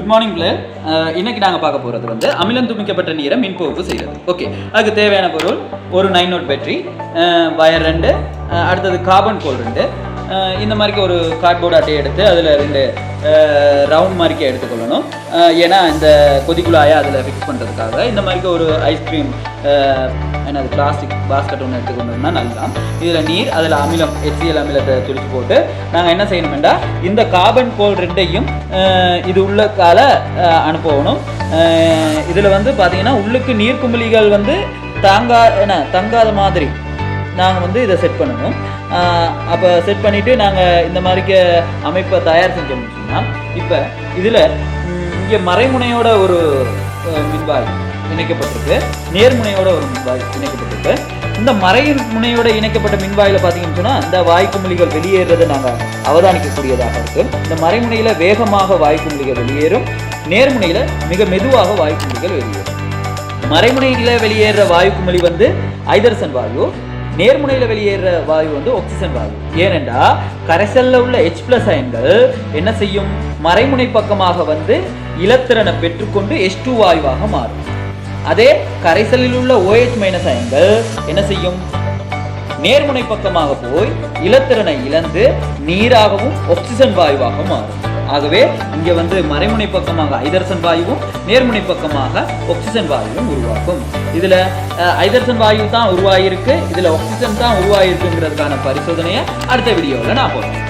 Good morning player. இன்னைக்கு நாங்கள் பார்க்க போகிறது வந்து அமிலம் துமிக்கப்பட்ட நீரை மின்பகுப்பு செய்கிறது. ஓகே, அதுக்கு தேவையான பொருள் ஒரு 9 வோல்ட் பேட்டரி, வயர் 2, அடுத்தது கார்பன் கோல் 2, இந்த மாதிரி ஒரு கார்ட்போர்ட் அட்டையை எடுத்து அதில் 2 ரவுண்ட் மாதிரிக்கே எடுத்துக்கொள்ளணும். ஏன்னா இந்த கொதிக்குழாயை அதில் ஃபிக்ஸ் பண்ணுறதுக்காக இந்த மாதிரி ஒரு ஐஸ்கிரீம் என்னது பிளாஸ்டிக் பாஸ்கெட் ஒன்று எடுத்துக்கொண்டோம்னா நல்லதான். இதில் நீர், அதில் அமிலம் HCl அமிலத்தை துளிச்சு போட்டு நாங்கள் என்ன செய்யணுமெண்டா இந்த கார்பன் கோல் 2ஐயும் இது உள்ள கால அனுப்பணும். இதில் வந்து பார்த்தீங்கன்னா உள்ளுக்கு நீர்க்குமிழிகள் வந்து தங்காத மாதிரி நாங்கள் வந்து இதை செட் பண்ணணும். அப்போ செட் பண்ணிவிட்டு நாங்கள் இந்த மாதிரிக்கு அமைப்பை தயார் செஞ்சோம்னு சொன்னால், இப்போ இதில் இங்கே மறைமுனையோட ஒரு மின்வாய் இணைக்கப்பட்டிருக்கு, நேர்முனையோட ஒரு மின்வாய் இணைக்கப்பட்டிருக்கு. இந்த மறைமுனையோட இணைக்கப்பட்ட மின்வாயில் பார்த்தீங்கன்னு சொன்னால் இந்த வாய்க்குமிழிகள் வெளியேறது நாங்கள் அவதானிக்கக்கூடியதாக இருக்குது. இந்த மறைமுனையில் வேகமாக வாய்க்குமிழிகள் வெளியேறும், நேர்முனையில் மிக மெதுவாக வாய்க்குமிழிகள் வெளியேறும். மறைமுனையில் வெளியேற வாயுக்குமிழி வந்து ஐதரசன் வாயு, நேர்முனையில் வெளியேற வாயு வந்து ஆக்சிஜன் வாயு. ஏனென்றா கரைசல்ல உள்ள H+ அயன்கள் என்ன செய்யும், மறைமுனை பக்கமாக வந்து இலத்திரனை பெற்றுக்கொண்டு H2 வாயுவாக மாறும். அதே கரைசலில் உள்ள OH- அயன்கள் என்ன செய்யும், நேர்முனை பக்கமாக போய் இலத்திரனை இழந்து நீராகவும் ஆக்சிஜன் வாயுவாக மாறும். ஆகவே இங்கே வந்து மறைமுனை பக்கமாக ஐதரசன் வாயுவும் நேர்முனை பக்கமாக ஆக்சிஜன் வாயுவும் உருவாக்கும். இதில் ஐதரசன் வாயு தான் உருவாகிருக்கு, இதில் ஆக்சிஜன் தான் உருவாகிருக்குங்கிறதுக்கான பரிசோதனையை அடுத்த வீடியோவில் நான் போடுறேன்.